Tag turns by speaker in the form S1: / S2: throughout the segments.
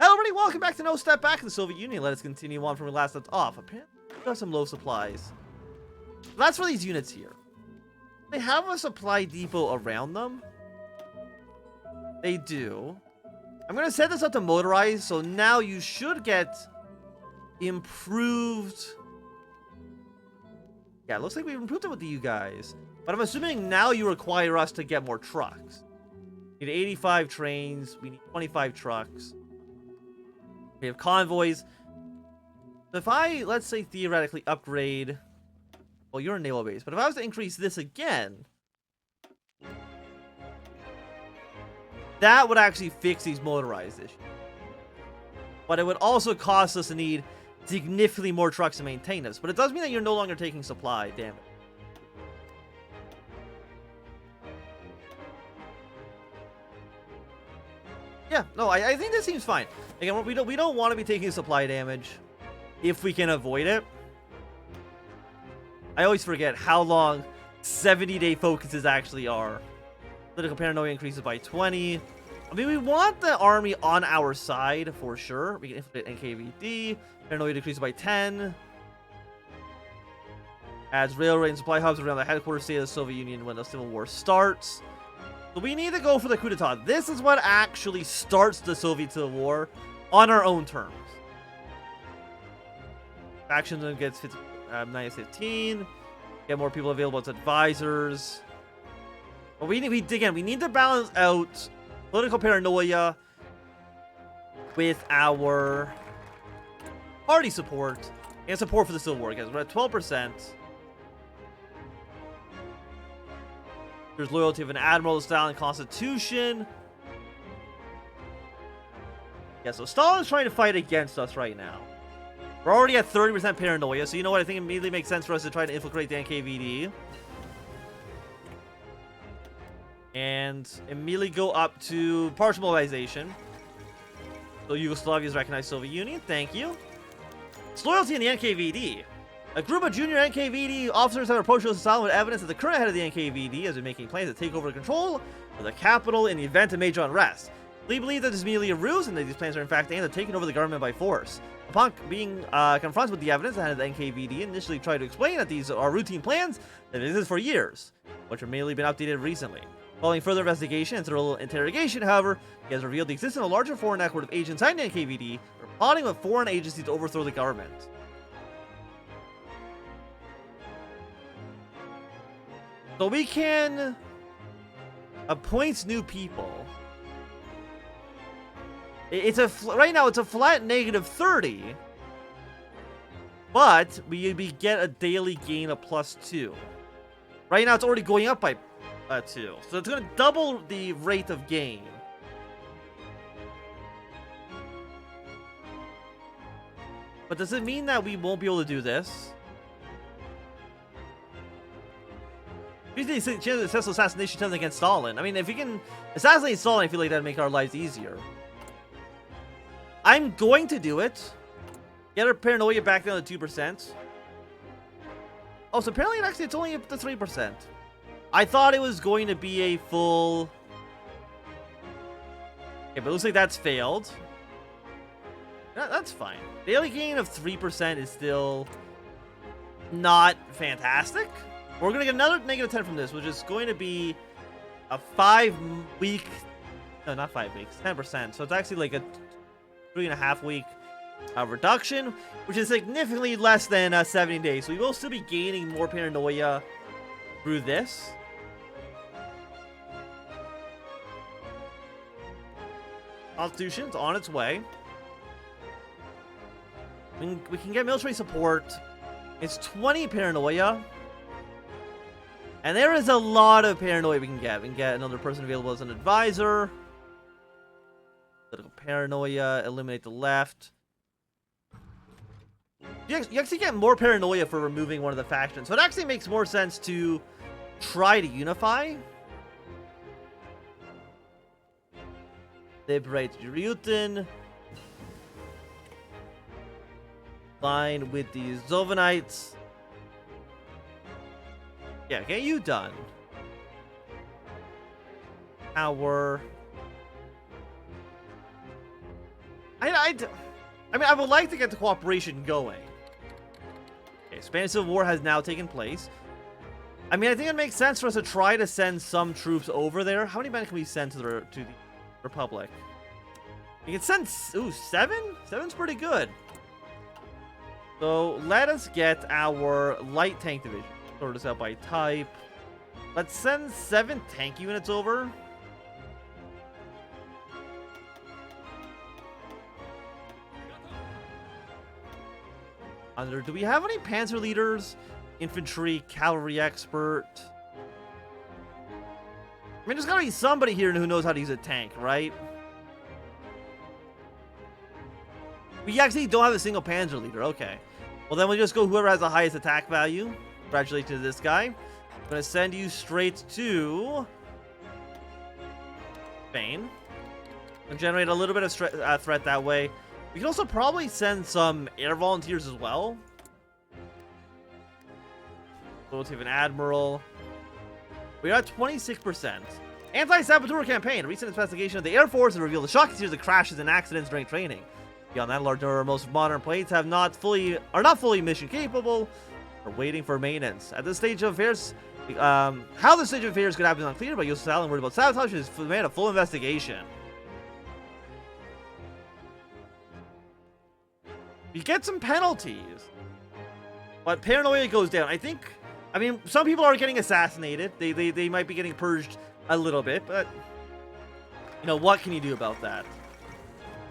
S1: Hello everybody, welcome back to No Step Back in the Soviet Union. Let us continue on from where we last left off. Apparently, we got some low supplies. That's for these units here. They have a supply depot around them. They do. I'm going to set this up to motorized, so now you should get improved. Yeah, it looks like we've improved it with you guys. But I'm assuming now you require us to get more trucks. We need 85 trains. We need 25 trucks. We have convoys. If I, let's say, theoretically upgrade... Well, you're a naval base. But if I was to increase this again... that would actually fix these motorized issues. But it would also cost us to need significantly more trucks to maintain this. But it does mean that you're no longer taking supply damage. Yeah, no, I think this seems fine. Again, we don't want to be taking supply damage if we can avoid it. I always forget how long 70-day focuses actually are. Political paranoia increases by 20. I mean, we want the army on our side for sure. We can inflict NKVD. Paranoia decreases by 10. Adds railway and supply hubs around the headquarters state of the Soviet Union when the Civil War starts. So we need to go for the coup d'etat. This is what actually starts the Soviet Civil War on our own terms. Faction then gets minus 15. Get more people available as advisors. But we need to balance out political paranoia with our party support and support for the Civil War. Guys, we're at 12%. There's loyalty of an admiral to Stalin constitution. Yeah, so Stalin's trying to fight against us right now. We're already at 30% paranoia, so you know what? I think it immediately makes sense for us to try to infiltrate the NKVD. And immediately go up to partial mobilization. So Yugoslavia is recognized Soviet Union. Thank you. It's loyalty in the NKVD. A group of junior NKVD officers have approached Stalin with evidence that the current head of the NKVD has been making plans to take over control of the capital in the event of major unrest. We believe that this is merely a ruse and that these plans are in fact aimed at taking over the government by force. Upon being confronted with the evidence, the head of the NKVD initially tried to explain that these are routine plans that exist for years, which have mainly been updated recently. Following further investigation and thorough interrogation, however, he has revealed the existence of a larger foreign network of agents inside the NKVD plotting with foreign agencies to overthrow the government. So we can appoint new people. Right now it's a flat negative 30, but we get a daily gain of +2. Right now it's already going up by 2, so it's going to double the rate of gain. But does it mean that we won't be able to do this? Usually, successful assassination attempt against Stalin. I mean, if we can assassinate Stalin, I feel like that'd make our lives easier. I'm going to do it. Get our paranoia back down to 2%. Oh, so apparently it's only up to 3%. I thought it was going to be a full... Okay, but it looks like that's failed. That's fine. Daily gain of 3% is still not fantastic. We're going to get another negative 10 from this, which is going to be a 5-week... No, not 5 weeks. 10%. So it's actually like a 3.5-week reduction, which is significantly less than 70 days. So we will still be gaining more paranoia through this. Constitution's on its way. We can get military support. It's 20 paranoia. And there is a lot of paranoia we can get. We can get another person available as an advisor. Political paranoia. Eliminate the left. You actually get more paranoia for removing one of the factions. So it actually makes more sense to try to unify. Liberate Ryutin. Line with the Zovanites. Yeah, get you done. Power. I mean, I would like to get the cooperation going. Okay, Spanish Civil War has now taken place. I mean, I think it makes sense for us to try to send some troops over there. How many men can we send to the Republic? We can send, ooh, 7? 7's pretty good. So let us get our light tank division. Sort this out by type. Let's send 7 tank units over. Do we have any panzer leaders? Infantry, cavalry expert. I mean, there's gotta be somebody here who knows how to use a tank, right? We actually don't have a single panzer leader. Okay. Well, then we'll just go whoever has the highest attack value. Congratulations to this guy. I'm gonna send you straight to Spain. And generate a little bit of threat that way. We can also probably send some air volunteers as well. Loyalty of an admiral. We are at 26%. Anti-saboteur campaign. A recent investigation of the Air Force has revealed the shocking series of crashes and accidents during training. Beyond that, a large number of most modern planes are not fully mission capable or waiting for maintenance. At this stage of affairs, how this stage of affairs could happen is unclear, but U.S. Allen worried about sabotage has demanded a full investigation. You get some penalties, but paranoia goes down. I mean, some people are getting assassinated. They might be getting purged a little bit, but you know, what can you do about that?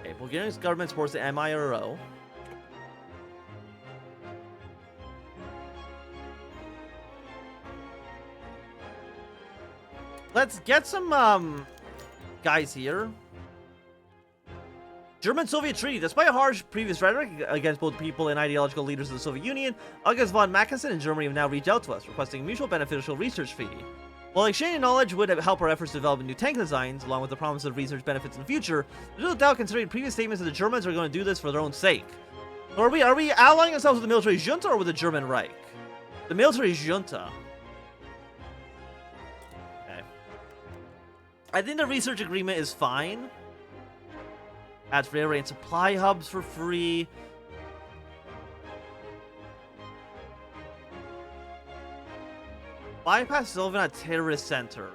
S1: Okay, Bulgarian's government supports the MIRO. Let's get some guys here. German-Soviet treaty. Despite harsh previous rhetoric against both people and ideological leaders of the Soviet Union, August von Mackensen and Germany have now reached out to us, requesting a mutual beneficial research treaty. While exchanging knowledge would help our efforts to develop new tank designs, along with the promise of research benefits in the future, there's no doubt considering previous statements that the Germans are going to do this for their own sake. So are we allying ourselves with the military junta or with the German Reich? The military junta. Okay. I think the research agreement is fine. Adds for air and supply hubs for free. Bypass Sylvan at terrorist center.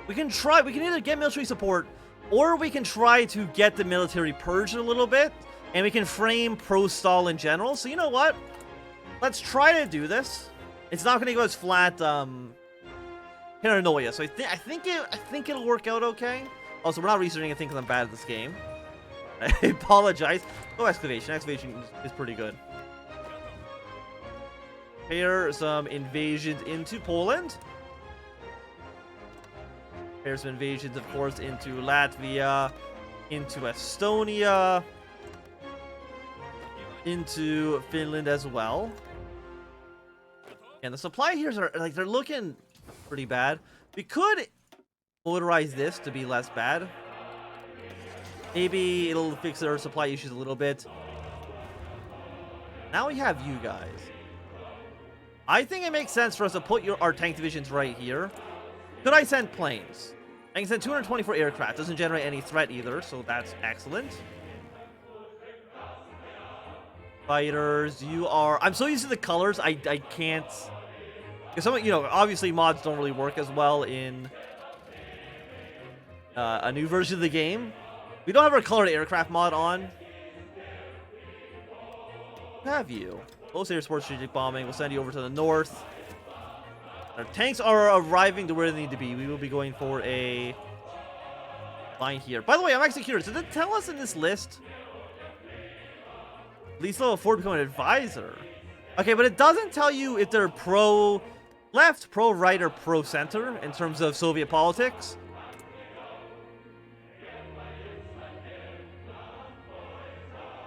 S1: We can either get military support, or we can try to get the military purged a little bit, and we can frame pro-Stalin general. So you know what? Let's try to do this. It's not going to go as flat paranoia. So I think it'll work out okay. Also, we're not researching anything because I'm bad at this game. I apologize. Oh, excavation. Excavation is pretty good. Here, some invasions into Poland. Here's some invasions, of course, into Latvia, into Estonia, into Finland as well. And the supply here are like they're looking pretty bad. We could motorize this to be less bad. Maybe it'll fix our supply issues a little bit. Now we have you guys. I think it makes sense for us to put our tank divisions right here. Could I send planes? I can send 224 aircraft. Doesn't generate any threat either, so that's excellent. Fighters, you are... I'm so used to the colors, I can't... Because some, you know, obviously mods don't really work as well in a new version of the game. We don't have our colored aircraft mod on. Have you? Close air support strategic bombing. We'll send you over to the north. Our tanks are arriving to where they need to be. We will be going for a line here. By the way, I'm actually curious. Did it tell us in this list? Least level 4 become an advisor. Okay, but it doesn't tell you if they're pro-left, pro-right, or pro-center in terms of Soviet politics.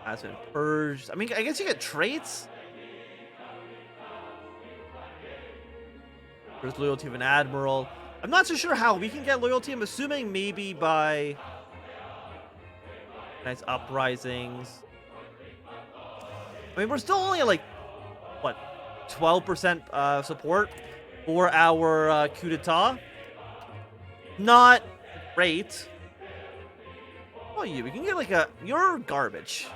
S1: Has been purged. I mean, I guess you get traits. There's loyalty of an admiral. I'm not so sure how we can get loyalty. I'm assuming maybe by nice uprisings. I mean, we're still only at like, what, 12% support for our coup d'etat. Not great. about you? We can get like a... You're garbage.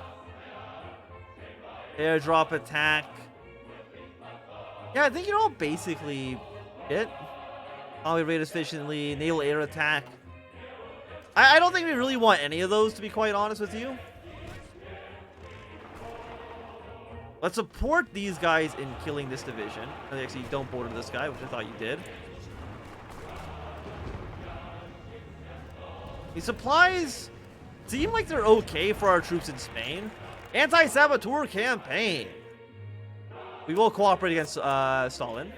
S1: Airdrop attack. Yeah, I think you're all basically it. Army rate efficiently. Naval air attack. I don't think we really want any of those, to be quite honest with you. Let's support these guys in killing this division. And actually, don't border this guy, which I thought you did. These supplies seem like they're okay for our troops in Spain. Anti-saboteur campaign. We will cooperate against Stalin.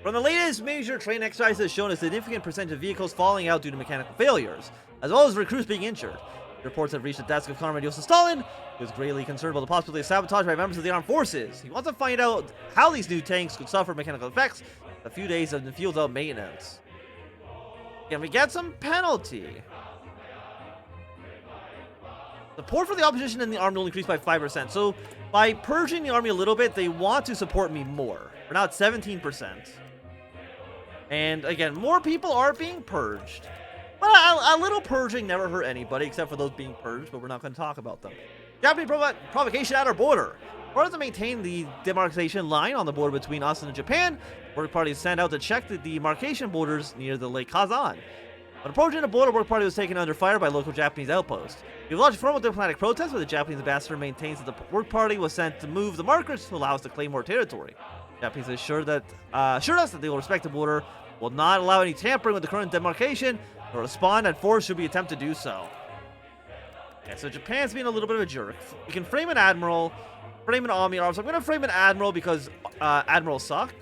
S1: From the latest major training exercise has shown a significant percentage of vehicles falling out due to mechanical failures, as well as recruits being injured. Reports have reached the desk of Comrade Joseph Stalin, who is greatly concerned about the possibility of sabotage by members of the armed forces. He wants to find out how these new tanks could suffer mechanical effects a few days of the field out maintenance. Can we get some penalty? Support for the opposition in the army will increase by 5%. So by purging the army a little bit, they want to support me more. We're now at 17%. And again, more people are being purged. But a little purging never hurt anybody, except for those being purged, but we're not going to talk about them. Japanese provocation at our border. In order to maintain the demarcation line on the border between us and Japan, work parties sent out to check the demarcation borders near the Lake Kazan. When approaching the border, work party was taken under fire by local Japanese outposts. We've launched a formal diplomatic protest, where the Japanese ambassador maintains that the work party was sent to move the markers to allow us to claim more territory. Japanese assured us that they will respect the border, will not allow any tampering with the current demarcation, or respond and force should we attempt to do so. Okay, so Japan's being a little bit of a jerk. You can frame an admiral, frame an army officer. I'm going to frame an admiral because admirals suck.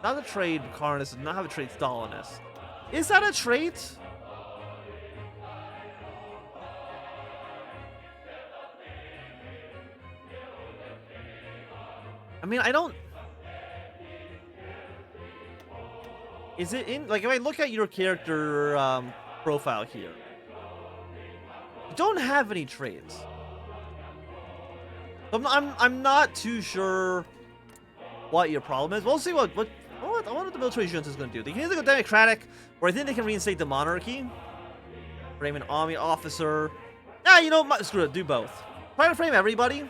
S1: Not a trade Bukharin does not have a trait Stalinist. Is that a trait? I mean, I don't... Is it in... Like, if I look at your character profile here, you don't have any traits. I'm not too sure what your problem is. We'll see what I wonder what the military junta is going to do. They can either go democratic, or I think they can reinstate the monarchy. Frame an army officer. Yeah, you know, screw it, do both. Try to frame everybody.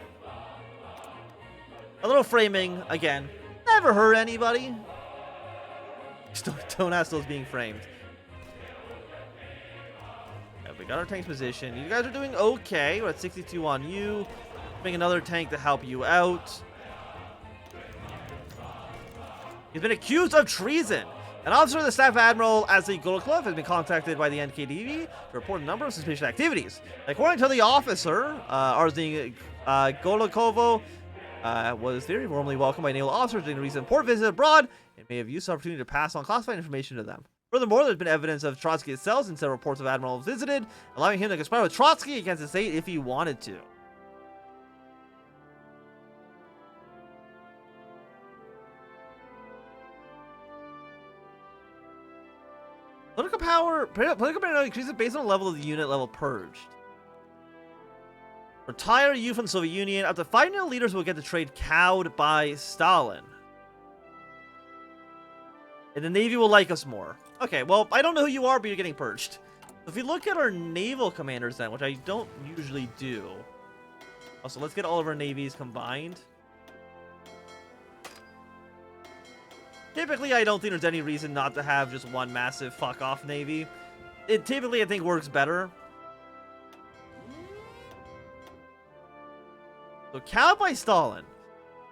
S1: A little framing, again, never hurt anybody. Just don't ask those being framed. Yeah, we got our tank's position. You guys are doing okay. We're at 62 on you. Bring another tank to help you out. He's been accused of treason. An officer of the Staff Admiral Asli Golokov has been contacted by the NKVD to report a number of suspicious activities. According to the officer, Arsene Golokovo was very warmly welcomed by naval officers during a recent port visit abroad and may have used the opportunity to pass on classified information to them. Furthermore, there's been evidence of Trotsky itself in several reports of Admiral visited, allowing him to conspire with Trotsky against the state if he wanted to. Political power increases based on the level of the unit level purged. Retire you from the Soviet Union. Up to 5 new leaders will get the trade cowed by Stalin. And the Navy will like us more. Okay, well, I don't know who you are, but you're getting purged. If we look at our naval commanders then, which I don't usually do. Also, let's get all of our navies combined. Typically, I don't think there's any reason not to have just one massive fuck-off navy. It typically, I think, works better. So, cowed by Stalin.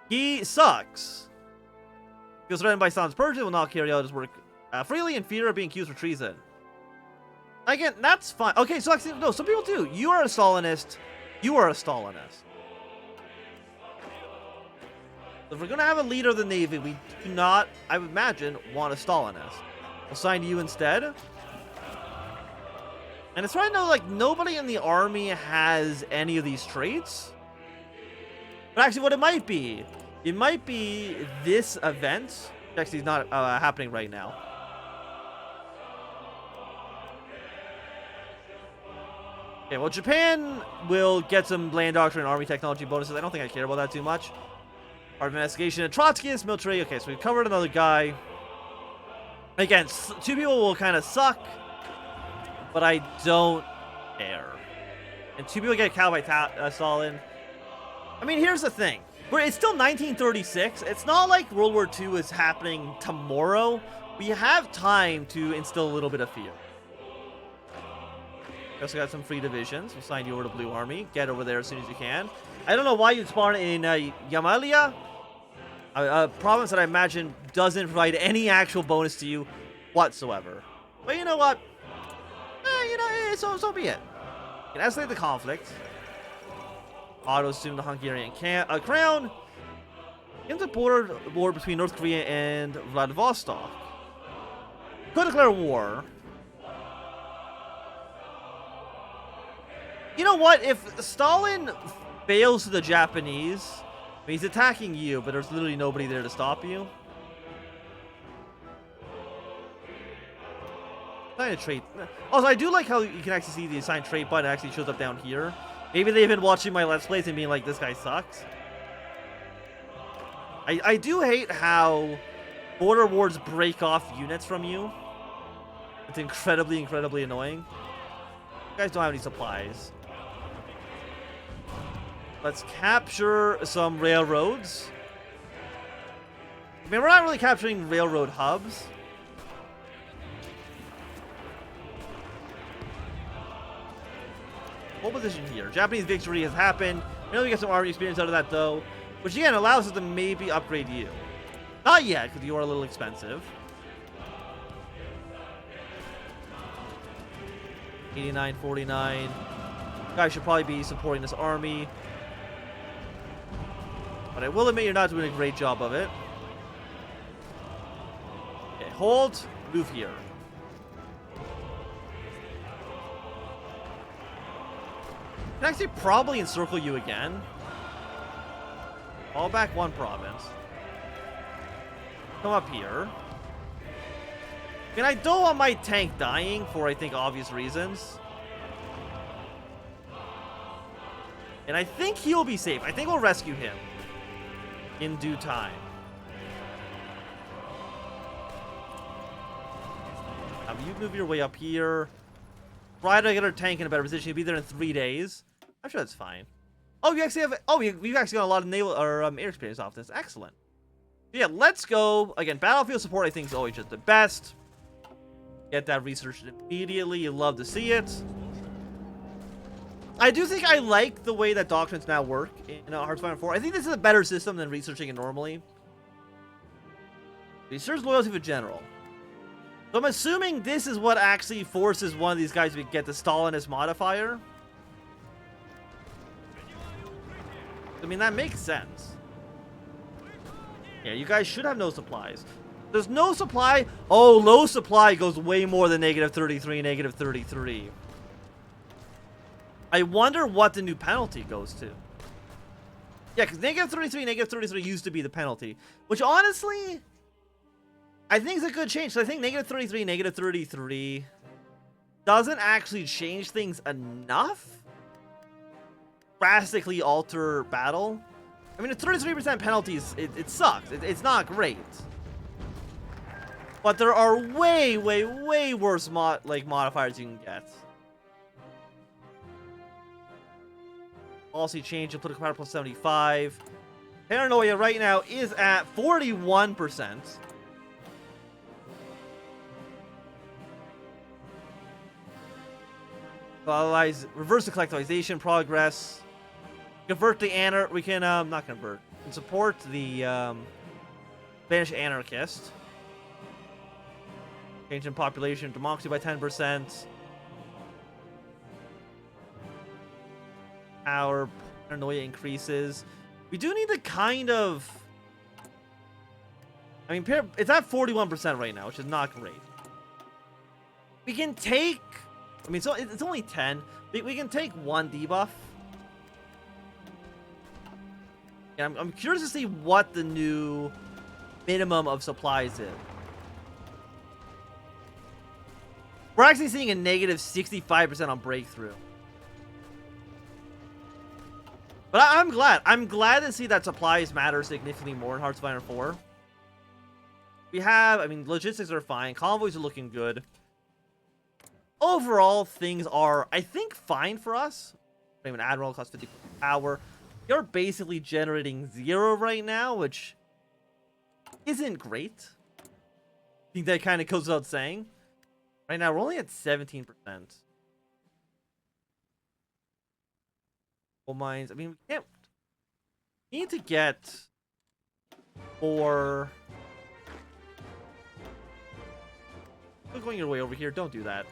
S1: He sucks. He was threatened by Stalin's purges, will not carry out his work freely in fear of being accused for treason. Again, that's fine. Okay, so actually, no, some people do. You are a Stalinist. You are a Stalinist. If we're going to have a leader of the Navy, we do not, I would imagine, want a Stalinist. We'll assign you instead. And it's right now, like, nobody in the army has any of these traits. But actually, what it might be this event, which actually is not happening right now. Okay, well, Japan will get some land doctrine and army technology bonuses. I don't think I care about that too much. Art of investigation and Trotskyist military. Okay, so we've covered another guy. Again, 2 people will kind of suck, but I don't care. And 2 people get killed by Stalin. I mean, here's the thing. It's still 1936. It's not like World War II is happening tomorrow. We have time to instill a little bit of fear. We also got some free divisions. We'll sign you over to Blue Army. Get over there as soon as you can. I don't know why you'd spawn in Yamalia, a province that I imagine doesn't provide any actual bonus to you whatsoever. But you know what? So be it. You can escalate the conflict. Auto-assume the Hungarian crown. In the border war between North Korea and Vladivostok. Could declare war. You know what? If Stalin fails to the Japanese, I mean, he's attacking you, but there's literally nobody there to stop you. Assign a trait. Also, I do like how you can actually see the assign trait button actually shows up down here. Maybe they've been watching my Let's Plays and being like, this guy sucks. I do hate how border wars break off units from you. It's incredibly, incredibly annoying. You guys don't have any supplies. Let's capture some railroads. I mean, we're not really capturing railroad hubs. Hold position here. Japanese victory has happened. I know we get some army experience out of that, though. Which, again, allows us to maybe upgrade you. Not yet, because you are a little expensive. 89.49. You guys should probably be supporting this army. But I will admit you're not doing a great job of it. Okay, hold. Move here. I can actually probably encircle you again. Fall back one province. Come up here. I mean, I don't want my tank dying for, I think, obvious reasons. And I think he'll be safe. I think we'll rescue him in due time. You move your way up here. Try to get our tank in a better position. You'll be there in 3 days. I'm sure that's fine. Oh, you actually have... Oh, we've actually got a lot of naval or air experience off this. Excellent. Yeah, let's go. Again, battlefield support I think is always just the best. Get that researched immediately. You love to see it. I do think I like the way that doctrines now work in Hearthstone 4. I think this is a better system than researching it normally. Research loyalty for general. So I'm assuming this is what actually forces one of these guys to get the Stalinist modifier. I mean, that makes sense. Yeah, you guys should have no supplies. There's no supply. Oh, low supply goes way more than -33, -33. I wonder what the new penalty goes to. Yeah, because -33, -33 used to be the penalty. Which, honestly, I think is a good change. So I think -33, -33 doesn't actually change things enough. Drastically alter battle. I mean, the 33% penalties, it sucks. It's not great. But there are way, way, way worse modifiers you can get. Policy change to political power plus 75. Paranoia right now is at 41%. Allies reverse the collectivization progress. Convert the we can not convert. We can support the Spanish anarchist. Change in population, democracy by 10%. Our paranoia increases. We do need to kind of... I mean, it's at 41% right now, which is not great. We can take... I mean, so it's only 10. We can take one debuff. Yeah, I'm curious to see what the new minimum of supplies is. We're actually seeing a -65% on breakthrough. But I'm glad. I'm glad to see that supplies matter significantly more in Hearthstone 4. We have, I mean, logistics are fine. Convoys are looking good. overall, things are, I think, fine for us. An admiral costs 50 power. You're basically generating 0 right now, which isn't great. I think that kind of goes without saying. Right now, we're only at 17%. Coal mines. I mean, we can't. We need to get 4. You're going your way over here. Don't do that.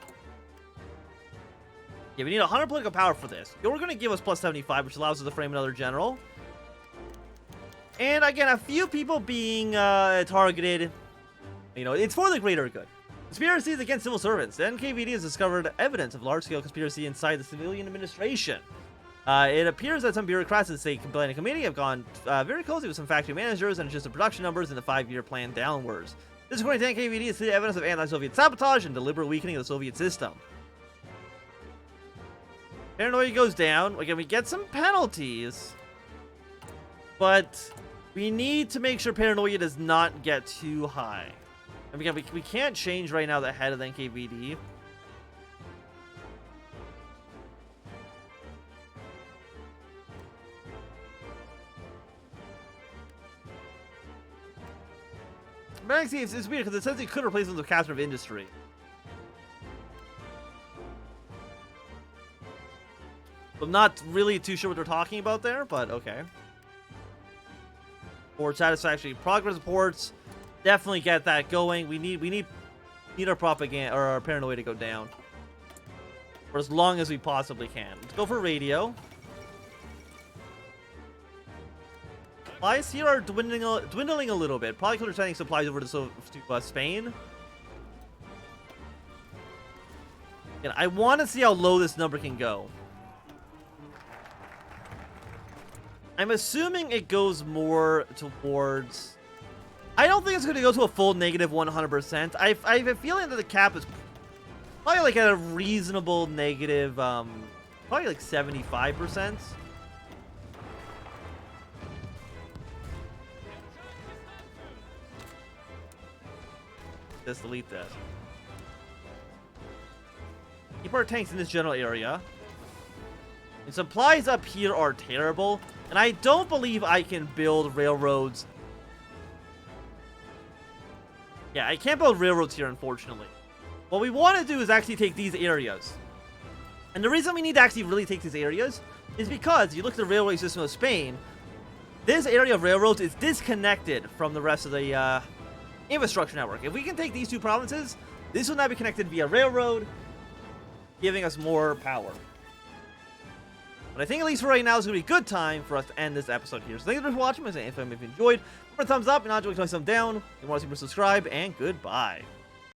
S1: Yeah, we need 100 political power for this. You're going to give us plus 75, which allows us to frame another general. And again, a few people being targeted. You know, it's for the greater good. Conspiracies against civil servants. The NKVD has discovered evidence of large-scale conspiracy inside the civilian administration. It appears that some bureaucrats in the state planning committee have gone very closely with some factory managers and adjusted production numbers in the 5-year plan downwards. This, according to NKVD, is the evidence of anti-Soviet sabotage and deliberate weakening of the Soviet system. Paranoia goes down. Again, we get some penalties, but we need to make sure paranoia does not get too high. And again, we can't change right now the head of the NKVD. But actually, it's weird because it says it could replace them with captain of industry. I'm not really too sure what they're talking about there, but okay. Board satisfaction, progress reports, definitely get that going. We need our propaganda or our paranoia to go down for as long as we possibly can. Let's go for radio. Supplies here are dwindling a little bit. Probably because we're sending supplies over to Spain. And I want to see how low this number can go. I'm assuming it goes more towards... I don't think it's going to go to a full negative 100%. I have a feeling that the cap is probably like at a reasonable negative, probably like 75%. Just delete this. Keep our tanks in this general area. And supplies up here are terrible. And I don't believe I can build railroads. Yeah, I can't build railroads here, unfortunately. What we want to do is actually take these areas. And the reason we need to actually really take these areas is because if you look at the railway system of Spain, this area of railroads is disconnected from the rest of the infrastructure network. If we can take these 2 provinces, this will now be connected via railroad, giving us more power. But I think at least for right now, it's going to be a good time for us to end this episode here. So thank you for watching. If you enjoyed, give it a thumbs up. If not, give it a thumbs down. If you want to see more, subscribe. And goodbye.